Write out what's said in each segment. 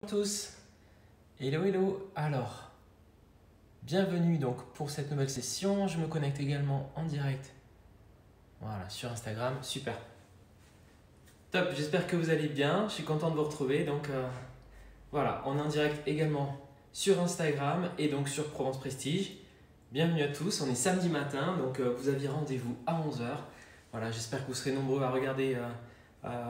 À tous, hello hello. Alors, bienvenue donc pour cette nouvelle session. Je me connecte également en direct, voilà, sur Instagram. Super, top. J'espère que vous allez bien. Je suis content de vous retrouver. Donc voilà, on est en direct également sur Instagram et donc sur Provence Prestige. Bienvenue à tous. On est samedi matin, donc vous aviez rendez-vous à 11 h. Voilà, j'espère que vous serez nombreux à regarder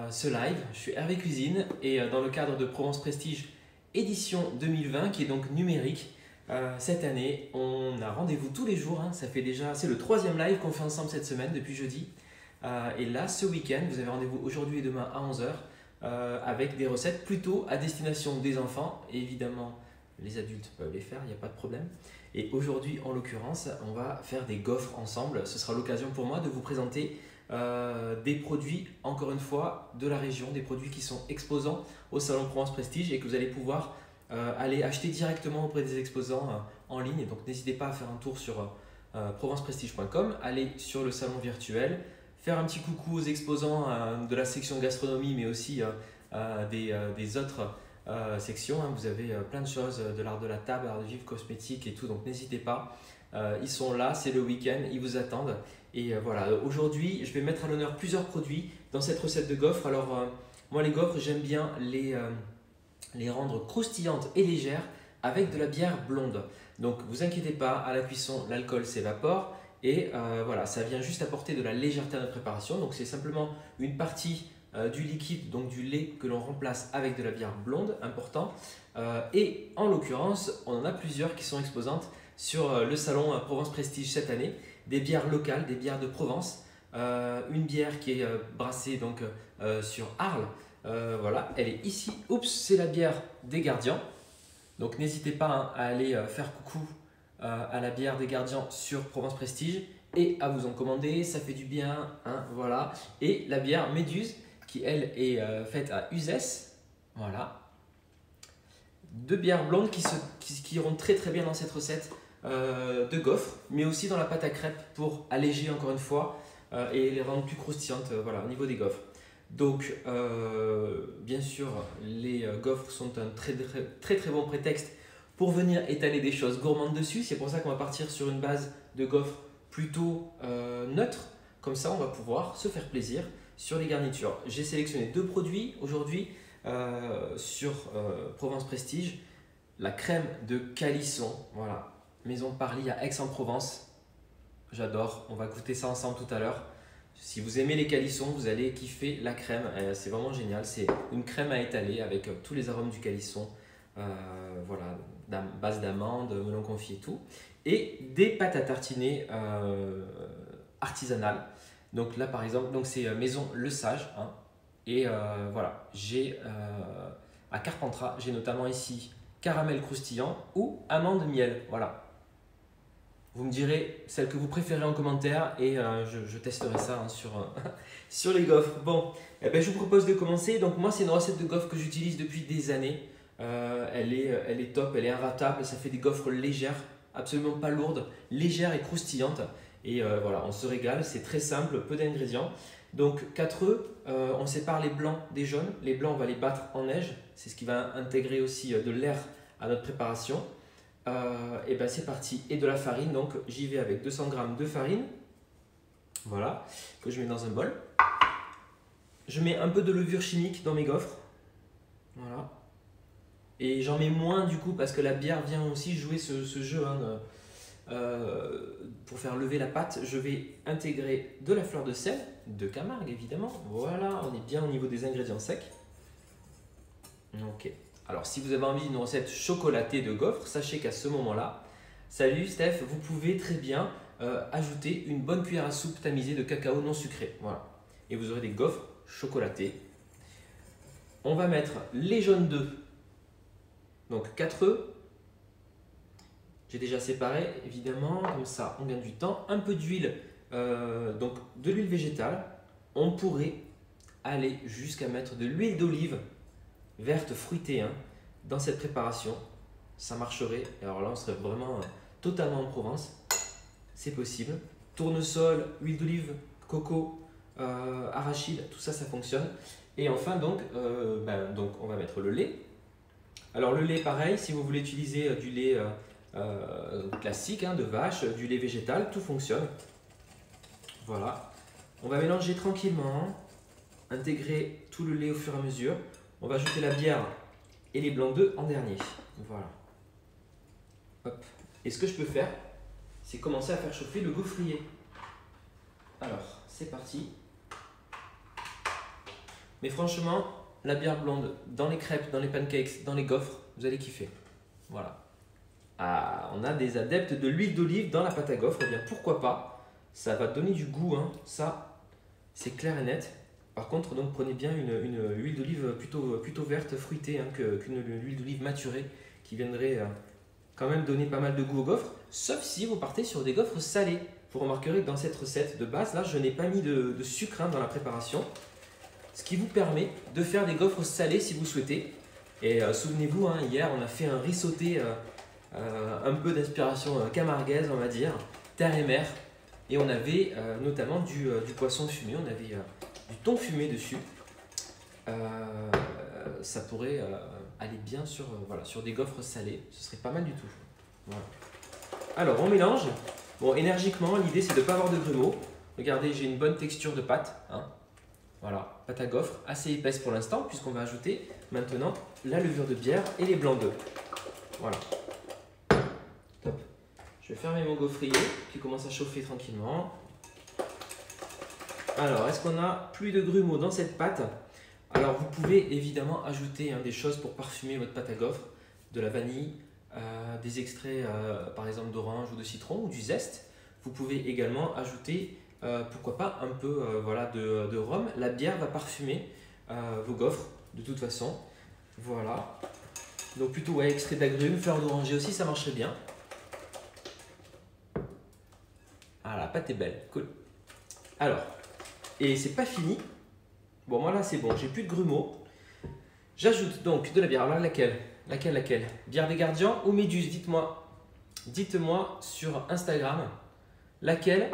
ce live. Je suis Hervé Cuisine et dans le cadre de Provence Prestige édition 2020 qui est donc numérique, cette année on a rendez-vous tous les jours, hein. Ça fait déjà, c'est le 3e live qu'on fait ensemble cette semaine depuis jeudi, et là ce week-end vous avez rendez-vous aujourd'hui et demain à 11 h avec des recettes plutôt à destination des enfants. Et évidemment les adultes peuvent les faire, il n'y a pas de problème. Et aujourd'hui en l'occurrence on va faire des gaufres ensemble. Ce sera l'occasion pour moi de vous présenter des produits, encore une fois, de la région, des produits qui sont exposants au Salon Provence Prestige et que vous allez pouvoir aller acheter directement auprès des exposants en ligne. Donc n'hésitez pas à faire un tour sur provenceprestige.com, aller sur le salon virtuel, faire un petit coucou aux exposants de la section gastronomie, mais aussi des autres sections, hein. Vous avez plein de choses, de l'art de la table, art de vivre, cosmétique et tout, donc n'hésitez pas. Ils sont là, c'est le week-end, ils vous attendent. Et voilà, aujourd'hui, je vais mettre à l'honneur plusieurs produits dans cette recette de gaufres. Alors, moi, les gaufres, j'aime bien les rendre croustillantes et légères avec de la bière blonde. Donc, vous inquiétez pas, à la cuisson, l'alcool s'évapore. Et voilà, ça vient juste apporter de la légèreté à notre préparation. Donc, c'est simplement une partie du liquide, donc du lait, que l'on remplace avec de la bière blonde, important. Et en l'occurrence, on en a plusieurs qui sont exposantes sur le salon Provence Prestige cette année. Des bières locales, des bières de Provence, une bière qui est brassée donc sur Arles, voilà, elle est ici. Oups, c'est la bière des Gardiens. Donc n'hésitez pas, hein, à aller faire coucou à la bière des Gardiens sur Provence Prestige et à vous en commander, ça fait du bien, hein, voilà. Et la bière Méduse qui elle est faite à Uzès, voilà. Deux bières blondes qui iront très très bien dans cette recette de gaufres, mais aussi dans la pâte à crêpes pour alléger encore une fois et les rendre plus croustillantes, voilà, au niveau des gaufres. Donc bien sûr les gaufres sont un très bon prétexte pour venir étaler des choses gourmandes dessus. C'est pour ça qu'on va partir sur une base de gaufres plutôt neutre. Comme ça on va pouvoir se faire plaisir sur les garnitures. J'ai sélectionné deux produits aujourd'hui sur Provence Prestige. La crème de calisson, voilà, Maison Parly à Aix-en-Provence. J'adore, on va goûter ça ensemble tout à l'heure. Si vous aimez les calissons, vous allez kiffer la crème, c'est vraiment génial. C'est une crème à étaler avec tous les arômes du calisson, voilà, base d'amande, melon confit et tout. Et des pâtes à tartiner artisanales. Donc là par exemple, c'est Maison Le Sage, hein. Et voilà, j'ai à Carpentras, j'ai notamment ici caramel croustillant ou amande miel, voilà. Vous me direz celle que vous préférez en commentaire et je testerai ça, hein, sur les gaufres. Bon, eh ben, je vous propose de commencer. Donc moi c'est une recette de gaufres que j'utilise depuis des années. Elle est top, elle est inratable. Ça fait des gaufres légères, absolument pas lourdes, légères et croustillantes. Et voilà, on se régale, c'est très simple, peu d'ingrédients. Donc 4 œufs, on sépare les blancs des jaunes. Les blancs, on va les battre en neige. C'est ce qui va intégrer aussi de l'air à notre préparation. Et ben c'est parti. Et de la farine, donc j'y vais avec 200 g de farine. Voilà, que je mets dans un bol. Je mets un peu de levure chimique dans mes gaufres. Voilà. Et j'en mets moins du coup parce que la bière vient aussi jouer ce jeu, hein, pour faire lever la pâte. Je vais intégrer de la fleur de sel, de Camargue évidemment. Voilà, on est bien au niveau des ingrédients secs. Ok. Alors si vous avez envie d'une recette chocolatée de gaufres, sachez qu'à ce moment-là, salut Steph, vous pouvez très bien ajouter une bonne cuillère à soupe tamisée de cacao non sucré. Voilà. Et vous aurez des gaufres chocolatées. On va mettre les jaunes d'œufs. Donc 4 œufs. J'ai déjà séparé, évidemment, comme ça on gagne du temps. Un peu d'huile, donc de l'huile végétale. On pourrait aller jusqu'à mettre de l'huile d'olive verte fruitée, hein, dans cette préparation. Ça marcherait. Et alors là, on serait vraiment totalement en Provence. C'est possible. Tournesol, huile d'olive, coco, arachide, tout ça, ça fonctionne. Et enfin, donc on va mettre le lait. Alors le lait, pareil, si vous voulez utiliser du lait classique, hein, de vache, du lait végétal, tout fonctionne. Voilà. On va mélanger tranquillement, intégrer tout le lait au fur et à mesure. On va ajouter la bière et les blancs d'œufs en dernier. Voilà. Hop. Et ce que je peux faire, c'est commencer à faire chauffer le gaufrier. Alors, c'est parti. Mais franchement, la bière blonde dans les crêpes, dans les pancakes, dans les gaufres, vous allez kiffer. Voilà. Ah, on a des adeptes de l'huile d'olive dans la pâte à gaufres. Eh bien, pourquoi pas? Ça va donner du goût, hein. Ça, c'est clair et net. Par contre, donc, prenez bien une huile d'olive plutôt verte, fruitée, hein, qu'une huile d'olive maturée qui viendrait quand même donner pas mal de goût aux gaufres. Sauf si vous partez sur des gaufres salées. Vous remarquerez que dans cette recette de base, là, je n'ai pas mis de sucre, hein, dans la préparation. Ce qui vous permet de faire des gaufres salées si vous souhaitez. Et souvenez-vous, hein, hier, on a fait un riz sauté un peu d'inspiration camarguaise, on va dire, terre et mer. Et on avait notamment du poisson fumé, on avait du thon fumé dessus. Ça pourrait aller bien sur, voilà, sur des gaufres salées, ce serait pas mal du tout. Voilà. Alors on mélange. Bon, énergiquement, l'idée c'est de ne pas avoir de grumeaux. Regardez, j'ai une bonne texture de pâte, hein. Voilà, pâte à gaufres assez épaisse pour l'instant, puisqu'on va ajouter maintenant la levure de bière et les blancs d'œufs. Voilà. Top. Je vais fermer mon gaufrier qui commence à chauffer tranquillement. Alors, est-ce qu'on a plus de grumeaux dans cette pâte? Alors, vous pouvez évidemment ajouter, hein, des choses pour parfumer votre pâte à gaufres, de la vanille, des extraits par exemple d'orange ou de citron ou du zeste. Vous pouvez également ajouter, pourquoi pas, un peu voilà, de rhum. La bière va parfumer vos gaufres de toute façon. Voilà. Donc plutôt, ouais, extrait d'agrumes, fleur d'oranger aussi, ça marcherait bien. Ah, la pâte est belle, cool. Alors, et c'est pas fini. Bon, moi là c'est bon, j'ai plus de grumeaux. J'ajoute donc de la bière. Alors laquelle? Laquelle? Bière des Gardiens ou Méduse? Dites-moi. Dites-moi sur Instagram. Laquelle?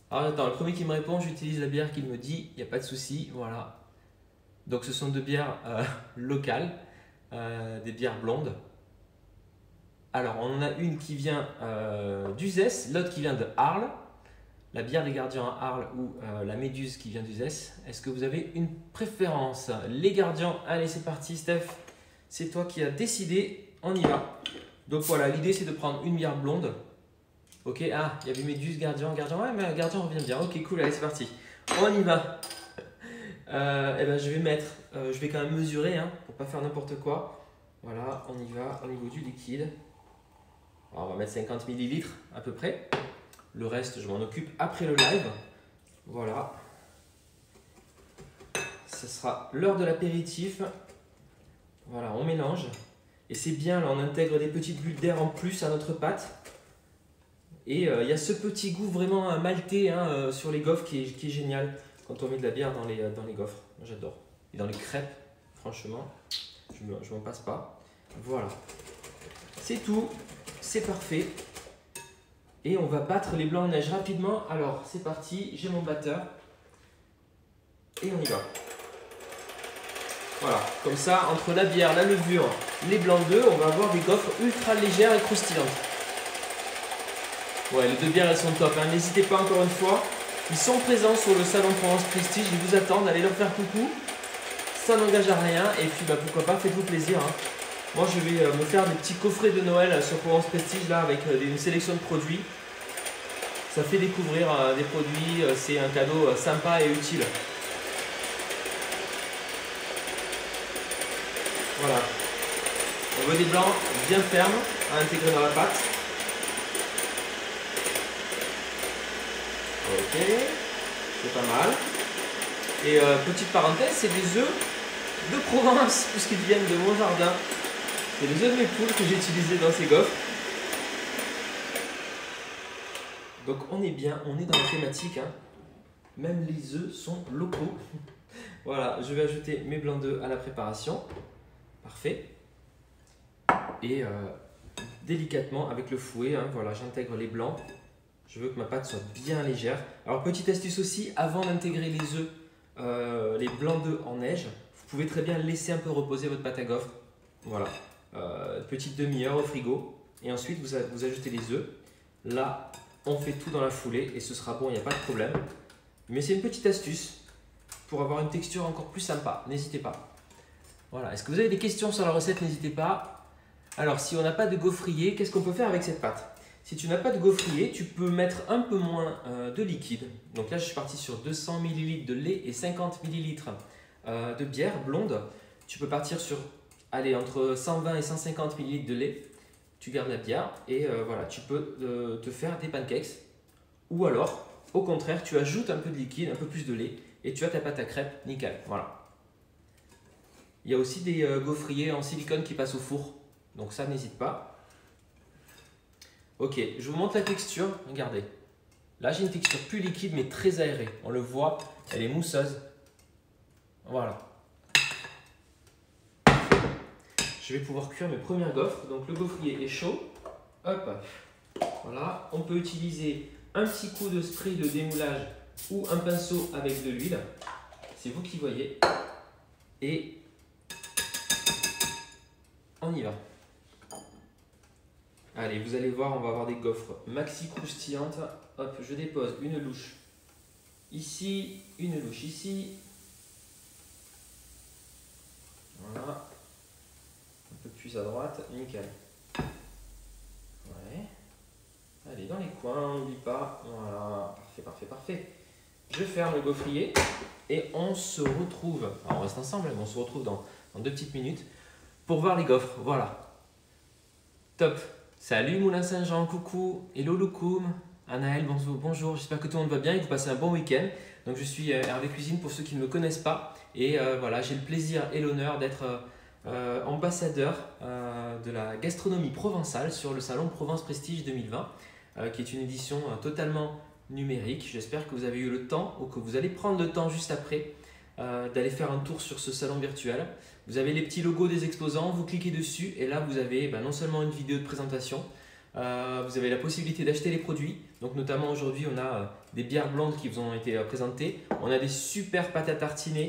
Alors attends, le premier qui me répond, j'utilise la bière qu'il me dit, il n'y a pas de souci, voilà. Donc ce sont deux bières locales, des bières blondes. Alors on en a une qui vient d'Uzès, l'autre qui vient de Arles. La bière des Gardiens à Arles ou la Méduse qui vient d'Uzès. Est-ce que vous avez une préférence? Les Gardiens, allez c'est parti Steph, c'est toi qui as décidé, on y va. Donc voilà, l'idée c'est de prendre une bière blonde. Ok, ah, il y avait Méduse, Gardien, ouais mais Gardien revient bien, ok cool, allez c'est parti. On y va. Eh ben, je vais mettre, je vais quand même mesurer, hein, pour pas faire n'importe quoi. Voilà, on y va au niveau du liquide. Alors, on va mettre 50 ml à peu près. Le reste, je m'en occupe après le live. Voilà. Ce sera l'heure de l'apéritif. Voilà, on mélange. Et c'est bien, là, on intègre des petites bulles d'air en plus à notre pâte. Et il y a ce petit goût vraiment maltais, hein, sur les gaufres qui est génial quand on met de la bière dans les gaufres. J'adore. Et dans les crêpes, franchement, je m'en passe pas. Voilà. C'est tout. C'est parfait. Et on va battre les blancs de neige rapidement. Alors, c'est parti. J'ai mon batteur. Et on y va. Voilà. Comme ça, entre la bière, la levure, les blancs d'œufs, on va avoir des gaufres ultra légères et croustillantes. Ouais, les deux bières, elles sont top, hein. N'hésitez pas encore une fois. Ils sont présents sur le salon Provence Prestige. Ils vous attendent. Allez leur faire coucou. Ça n'engage à rien. Et puis, bah, pourquoi pas, faites-vous plaisir, hein. Moi, je vais me faire des petits coffrets de Noël sur Provence Prestige, là, avec une sélection de produits. Ça fait découvrir des produits. C'est un cadeau sympa et utile. Voilà. On veut des blancs bien fermes à intégrer dans la pâte. Ok, c'est pas mal. Et petite parenthèse, c'est des œufs de Provence, puisqu'ils viennent de mon jardin. C'est les œufs de mes poules que j'ai utilisés dans ces gaufres. Donc on est bien, on est dans la thématique, hein. Même les œufs sont locaux. Voilà, je vais ajouter mes blancs d'œufs à la préparation. Parfait. Et délicatement avec le fouet, hein, voilà, j'intègre les blancs. Je veux que ma pâte soit bien légère. Alors petite astuce aussi, avant d'intégrer les œufs, les blancs d'œufs en neige, Vous pouvez très bien laisser un peu reposer votre pâte à gaufres. Voilà, petite demi-heure au frigo. Et ensuite, vous ajoutez les œufs. Là, on fait tout dans la foulée et ce sera bon, il n'y a pas de problème. Mais c'est une petite astuce pour avoir une texture encore plus sympa. N'hésitez pas. Voilà, est-ce que vous avez des questions sur la recette? N'hésitez pas. Alors, si on n'a pas de gaufrier, qu'est-ce qu'on peut faire avec cette pâte? Si tu n'as pas de gaufrier, tu peux mettre un peu moins de liquide. Donc là, je suis parti sur 200 ml de lait et 50 ml de bière blonde. Tu peux partir sur entre 120 et 150 ml de lait. Tu gardes la bière et voilà, tu peux te faire des pancakes. Ou alors, au contraire, tu ajoutes un peu de liquide, un peu plus de lait et tu as ta pâte à crêpes nickel. Voilà. Il y a aussi des gaufriers en silicone qui passent au four. Donc ça, n'hésite pas. Ok, je vous montre la texture. Regardez. Là, j'ai une texture plus liquide mais très aérée. On le voit, elle est mousseuse. Voilà. Je vais pouvoir cuire mes premières gaufres. Donc le gaufrier est chaud. Hop. Voilà. On peut utiliser un petit coup de spray de démoulage ou un pinceau avec de l'huile. C'est vous qui voyez. Et on y va. Allez, vous allez voir, on va avoir des gaufres maxi croustillantes. Hop, je dépose une louche ici, une louche ici. Voilà. Un peu plus à droite, nickel. Ouais. Allez, dans les coins, on n'oublie pas. Voilà, parfait, parfait, parfait. Je ferme le gaufrier et on se retrouve. Alors, on reste ensemble, mais on se retrouve dans 2 petites minutes pour voir les gaufres. Voilà. Top. Salut Moulin Saint-Jean, coucou, hello Loukoum, Anaël, bonjour, j'espère que tout le monde va bien et que vous passez un bon week-end. Donc je suis Hervé Cuisine pour ceux qui ne me connaissent pas et voilà, j'ai le plaisir et l'honneur d'être ambassadeur de la gastronomie provençale sur le salon Provence Prestige 2020 qui est une édition totalement numérique. J'espère que vous avez eu le temps ou que vous allez prendre le temps juste après d'aller faire un tour sur ce salon virtuel. Vous avez les petits logos des exposants, vous cliquez dessus et là vous avez non seulement une vidéo de présentation, vous avez la possibilité d'acheter les produits. Donc notamment aujourd'hui on a des bières blondes qui vous ont été présentées. On a des super pâtes à tartiner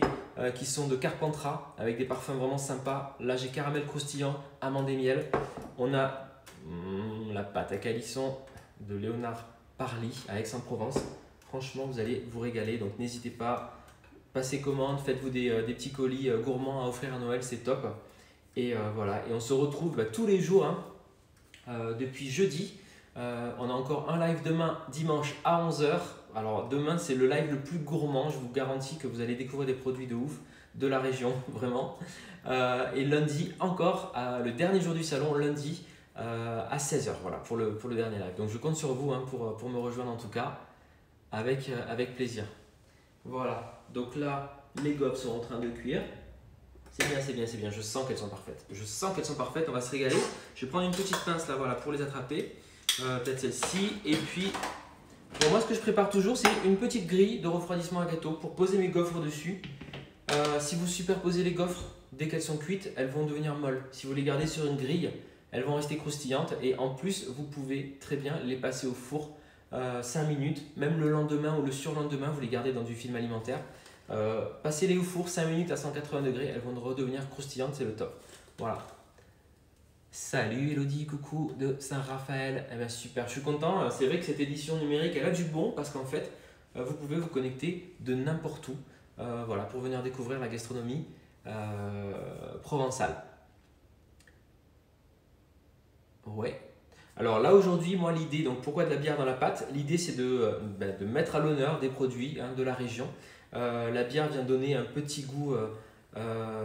qui sont de Carpentras avec des parfums vraiment sympas. Là j'ai caramel croustillant, amande et miel. On a la pâte à calisson de Léonard Parly à Aix-en-Provence. Franchement vous allez vous régaler, donc n'hésitez pas. Passez commande, faites-vous des petits colis gourmands à offrir à Noël, c'est top. Et voilà, et on se retrouve tous les jours depuis jeudi. On a encore un live demain, dimanche à 11 h. Alors demain, c'est le live le plus gourmand. Je vous garantis que vous allez découvrir des produits de ouf de la région, vraiment. Et lundi, encore, le dernier jour du salon, lundi à 16 h, voilà, pour le dernier live. Donc je compte sur vous pour me rejoindre en tout cas, avec plaisir. Voilà. Donc là, les gaufres sont en train de cuire. C'est bien, c'est bien, c'est bien. Je sens qu'elles sont parfaites. Je sens qu'elles sont parfaites. On va se régaler. Je vais prendre une petite pince là, voilà, pour les attraper. Peut-être celle-ci. Et puis, pour moi, ce que je prépare toujours, c'est une petite grille de refroidissement à gâteau pour poser mes gaufres dessus. Si vous superposez les gaufres, dès qu'elles sont cuites, elles vont devenir molles. Si vous les gardez sur une grille, elles vont rester croustillantes. Et en plus, vous pouvez très bien les passer au four 5 minutes. Même le lendemain ou le surlendemain, vous les gardez dans du film alimentaire. Passez-les au four 5 minutes à 180 degrés, elles vont redevenir croustillantes, c'est le top. Voilà. Salut Elodie, coucou de Saint-Raphaël. Eh bien super, je suis content. C'est vrai que cette édition numérique, elle a du bon parce qu'en fait, vous pouvez vous connecter de n'importe où voilà, pour venir découvrir la gastronomie provençale. Ouais. Alors là aujourd'hui, moi l'idée, donc pourquoi de la bière dans la pâte? L'idée c'est de mettre à l'honneur des produits de la région. La bière vient donner un petit goût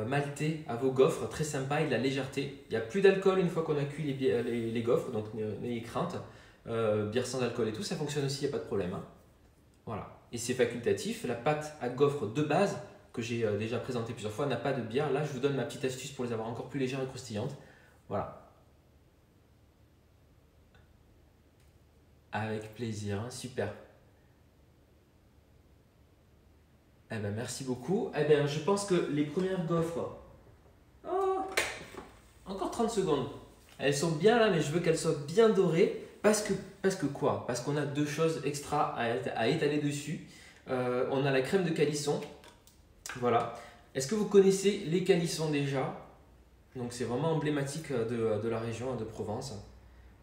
maltais à vos gaufres, très sympa et de la légèreté. Il n'y a plus d'alcool une fois qu'on a cuit les gaufres, donc n'ayez crainte. Bière sans alcool et tout, ça fonctionne aussi, il n'y a pas de problème. Voilà. Et c'est facultatif. La pâte à gaufres de base, que j'ai déjà présentée plusieurs fois, n'a pas de bière. Là, je vous donne ma petite astuce pour les avoir encore plus légères et croustillantes. Voilà. Avec plaisir, super. Eh ben, merci beaucoup. Eh ben, je pense que les premières gaufres, encore 30 secondes. Elles sont bien là, mais je veux qu'elles soient bien dorées. Parce que quoi? Parce qu'on a deux choses extra à étaler dessus. On a la crème de calisson. Voilà. Est-ce que vous connaissez les calissons déjà? Donc c'est vraiment emblématique de la région de Provence.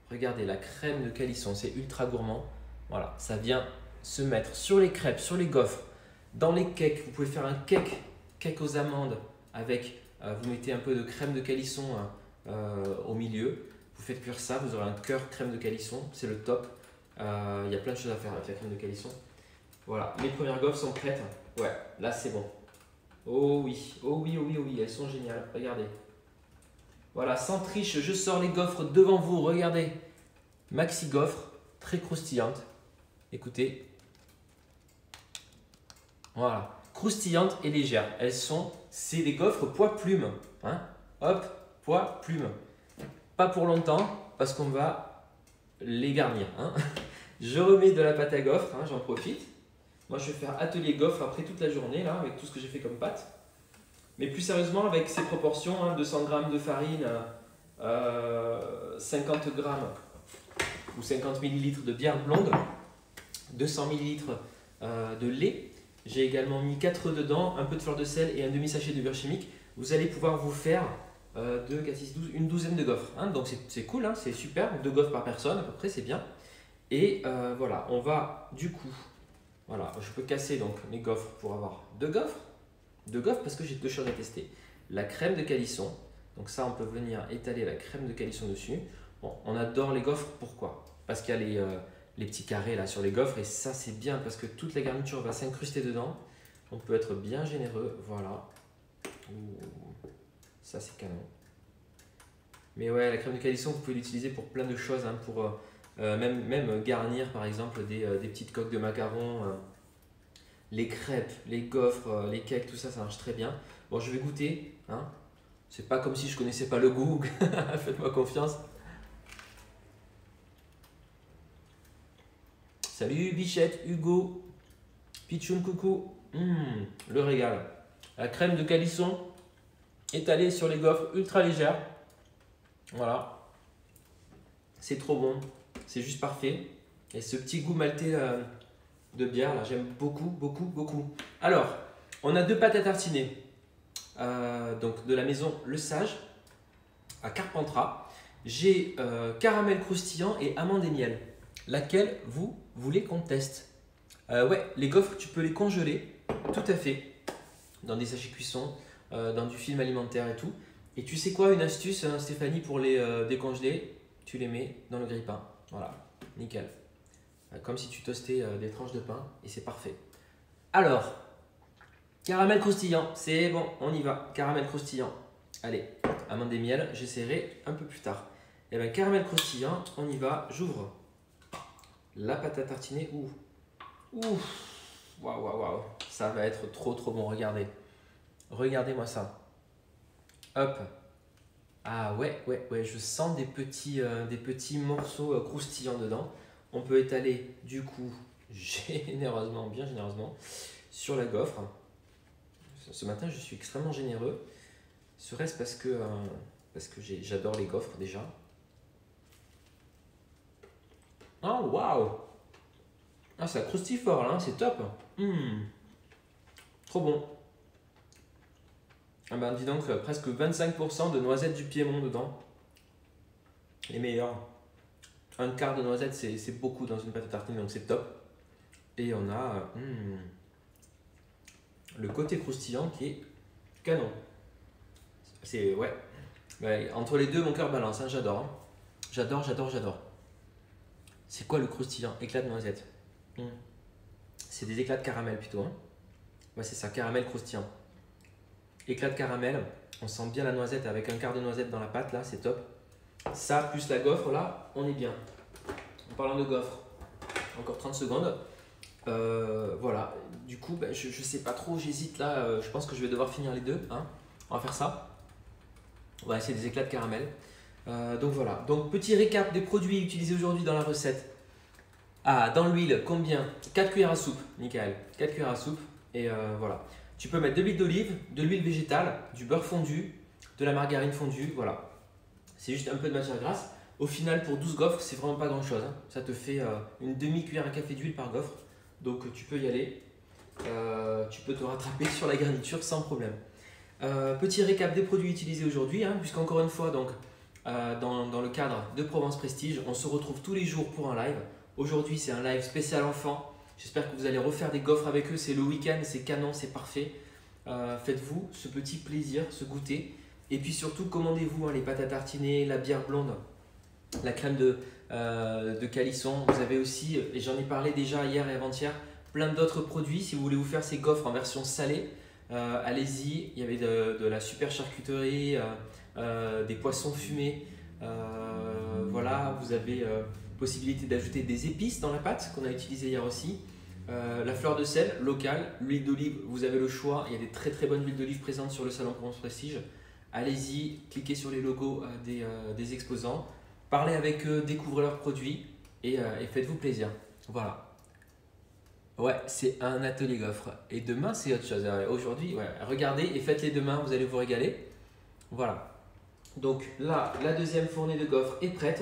Regardez la crème de calisson, c'est ultra gourmand. Voilà, ça vient se mettre sur les crêpes, sur les gaufres, dans les cakes. Vous pouvez faire un cake aux amandes avec, vous mettez un peu de crème de calisson au milieu. Vous faites cuire ça, vous aurez un cœur crème de calisson, c'est le top. Il y a plein de choses à faire avec la crème de calisson. Voilà, mes premières gaufres sont prêtes. Ouais, là c'est bon. Oh oui, oh oui, oh oui, oh oui, elles sont géniales. Regardez. Voilà, sans triche, je sors les gaufres devant vous. Regardez. Maxi gaufre, très croustillante. Écoutez. Voilà. Croustillante et légère. C'est des gaufres poids plume. Hein. Hop, poids plume. Pas pour longtemps, parce qu'on va les garnir. Hein. Je remets de la pâte à gaufres, hein, j'en profite. Moi, je vais faire atelier gaufre après toute la journée, là, avec tout ce que j'ai fait comme pâte. Mais plus sérieusement, avec ces proportions, hein, 200 g de farine, 50 g ou 50 ml de bière blonde, 200 ml de lait. J'ai également mis 4 œufs dedans, un peu de fleur de sel et un demi-sachet de beurre chimique. Vous allez pouvoir vous faire 2, 4, 6, 12, une douzaine de gaufres. Hein, donc c'est cool, hein, c'est super, 2 gaufres par personne à peu près, c'est bien. Et voilà, on va du coup, voilà, je peux casser donc mes gaufres pour avoir 2 gaufres. 2 gaufres parce que j'ai 2 choses à tester. La crème de calisson, donc ça on peut venir étaler la crème de calisson dessus. Bon, on adore les gaufres, pourquoi? Parce qu'il y a les petits carrés là sur les gaufres et ça c'est bien parce que toute la garniture va s'incruster dedans. On peut être bien généreux, voilà. Ouh, ça c'est canon. Mais ouais, la crème de calisson vous pouvez l'utiliser pour plein de choses, hein, pour même garnir par exemple des petites coques de macarons. Les crêpes, les gaufres, les cakes, tout ça, ça marche très bien. Bon, je vais goûter. Hein. C'est pas comme si je connaissais pas le goût. Faites-moi confiance. Salut Bichette, Hugo, Pichoun, coucou. Le régal. La crème de calisson étalée sur les gaufres, ultra légère. Voilà. C'est trop bon. C'est juste parfait. Et ce petit goût maltais de bière, là, j'aime beaucoup, beaucoup, beaucoup. Alors, on a 2 pâtes à tartiner. Donc de la maison Le Sage à Carpentras. J'ai caramel croustillant et amande et miel. Laquelle vous voulez qu'on teste? Ouais, les gaufres, tu peux les congeler, tout à fait, dans des sachets cuisson, dans du film alimentaire et tout. Et tu sais quoi, une astuce, hein, Stéphanie, pour les décongeler, tu les mets dans le grille-pain. Voilà, nickel. Comme si tu toastais des tranches de pain et c'est parfait. Alors, caramel croustillant, c'est bon, on y va. Caramel croustillant. Allez, amande et miel, j'essaierai un peu plus tard. Et bien, caramel croustillant, on y va. J'ouvre la pâte à tartiner. Ouh, waouh, waouh, waouh. Ça va être trop, trop bon. Regardez. Regardez-moi ça. Hop. Ah ouais, ouais, ouais, je sens des petits morceaux croustillants dedans. On peut étaler du coup généreusement, bien généreusement, sur la gaufre. Ce matin, je suis extrêmement généreux. Serait-ce parce que j'adore les gaufres déjà. Oh, waouh! Ah, ça croustille fort là, hein, c'est top! Trop bon! Ah ben, dis donc, presque 25% de noisettes du Piémont dedans. Les meilleurs. Un quart de noisette, c'est beaucoup dans une pâte à tartiner, donc c'est top. Et on a le côté croustillant qui est canon. C'est ouais. Entre les deux, mon cœur balance, hein, j'adore. Hein. J'adore, j'adore, j'adore. C'est quoi le croustillant? Éclat de noisette. C'est des éclats de caramel plutôt. Hein. Ouais, c'est ça, caramel croustillant. Éclat de caramel, on sent bien la noisette avec un quart de noisette dans la pâte, là, c'est top. Ça, plus la gaufre, là, on est bien. En parlant de gaufre, encore 30 secondes. Voilà, du coup, ben, je sais pas trop, j'hésite là. Je pense que je vais devoir finir les deux. Hein. On va faire ça. On va essayer des éclats de caramel. Donc voilà, donc petit récap des produits utilisés aujourd'hui dans la recette. Ah, dans l'huile, combien? 4 cuillères à soupe, nickel. 4 cuillères à soupe, et voilà. Tu peux mettre de l'huile d'olive, de l'huile végétale, du beurre fondu, de la margarine fondue, voilà. C'est juste un peu de matière grasse. Au final, pour 12 gaufres, c'est vraiment pas grand chose. Hein. Ça te fait une demi-cuillère à café d'huile par gaufre. Donc tu peux y aller. Tu peux te rattraper sur la garniture sans problème. Petit récap des produits utilisés aujourd'hui, hein, puisqu'encore une fois, donc, dans le cadre de Provence Prestige, on se retrouve tous les jours pour un live. Aujourd'hui, c'est un live spécial enfant. J'espère que vous allez refaire des gaufres avec eux. C'est le week-end, c'est canon, c'est parfait. Faites-vous ce petit plaisir, ce goûter. Et puis surtout, commandez-vous hein, les pâtes à tartiner, la bière blonde, la crème de calisson. Vous avez aussi, et j'en ai parlé déjà hier et avant-hier, plein d'autres produits. Si vous voulez vous faire ces gaufres en version salée, allez-y. Il y avait de la super charcuterie, des poissons fumés. Voilà, vous avez possibilité d'ajouter des épices dans la pâte qu'on a utilisé hier aussi. La fleur de sel locale, l'huile d'olive, vous avez le choix. Il y a des très très bonnes huiles d'olive présentes sur le salon Provence Prestige. Allez-y, cliquez sur les logos des exposants, parlez avec eux, découvrez leurs produits et faites-vous plaisir. Voilà. Ouais, c'est un atelier gaufre. Et demain, c'est autre chose. Aujourd'hui, ouais, regardez et faites-les demain, vous allez vous régaler. Voilà. Donc là, la deuxième fournée de gaufres est prête.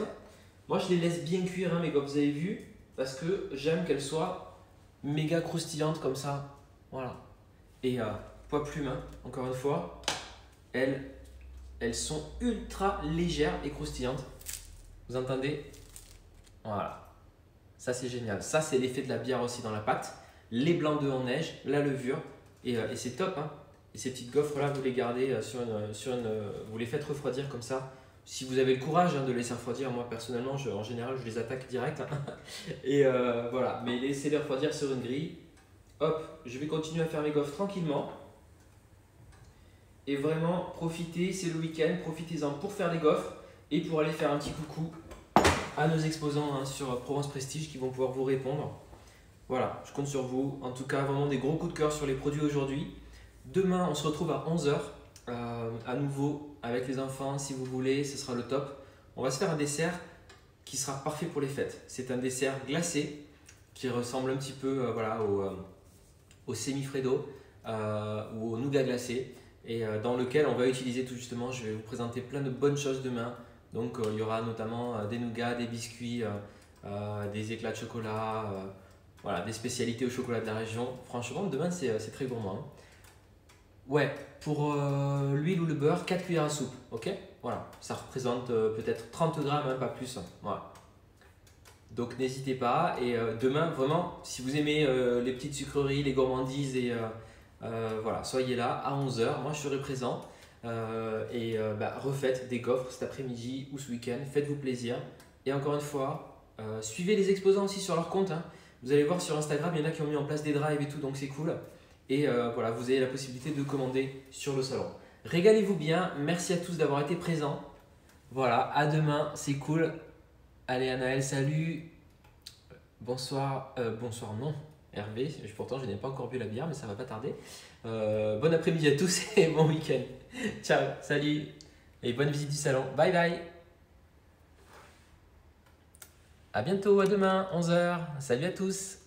Moi, je les laisse bien cuire, hein, mes gaufres, vous avez vu, parce que j'aime qu'elles soient méga croustillantes comme ça. Voilà. Et poids plume, hein, encore une fois, elles sont ultra légères et croustillantes. Vous entendez? Voilà. Ça, c'est génial. Ça, c'est l'effet de la bière aussi dans la pâte. Les blancs d'œufs en neige, la levure. Et c'est top. Hein. Et ces petites gaufres-là, vous les gardez vous les faites refroidir comme ça. Si vous avez le courage hein, de les laisser refroidir, moi personnellement, en général, je les attaque direct. Et voilà. Mais laissez-les refroidir sur une grille. Hop, je vais continuer à faire mes gaufres tranquillement. Et vraiment, profitez, c'est le week-end, profitez-en pour faire des gaufres et pour aller faire un petit coucou à nos exposants hein, sur Provence Prestige qui vont pouvoir vous répondre. Voilà, je compte sur vous. En tout cas, vraiment des gros coups de cœur sur les produits aujourd'hui. Demain, on se retrouve à 11 h à nouveau avec les enfants si vous voulez, ce sera le top. On va se faire un dessert qui sera parfait pour les fêtes. C'est un dessert glacé qui ressemble un petit peu voilà, au semi-fredo ou au nougat glacé et dans lequel on va utiliser tout justement, je vais vous présenter plein de bonnes choses demain. Donc il y aura notamment des nougats, des biscuits, des éclats de chocolat, voilà, des spécialités au chocolat de la région. Franchement, demain c'est très gourmand. Hein. Ouais, pour l'huile ou le beurre, 4 cuillères à soupe, ok? Voilà, ça représente peut-être 30 grammes, hein, pas plus. Voilà. Donc n'hésitez pas. Et demain, vraiment, si vous aimez les petites sucreries, les gourmandises, et voilà, soyez là à 11 h. Moi, je serai présent. Refaites des gaufres cet après-midi ou ce week-end. Faites-vous plaisir. Et encore une fois, suivez les exposants aussi sur leur compte. Hein. Vous allez voir sur Instagram, il y en a qui ont mis en place des drives et tout, donc c'est cool. Et voilà, vous avez la possibilité de commander sur le salon. Régalez-vous bien. Merci à tous d'avoir été présents. Voilà, à demain, c'est cool. Allez, Anaël, salut. Bonsoir. Bonsoir, non. Hervé, pourtant je n'ai pas encore bu la bière, mais ça va pas tarder. Bon après-midi à tous et bon week-end. Ciao, salut. Et bonne visite du salon. Bye bye. À bientôt, à demain, 11 h. Salut à tous.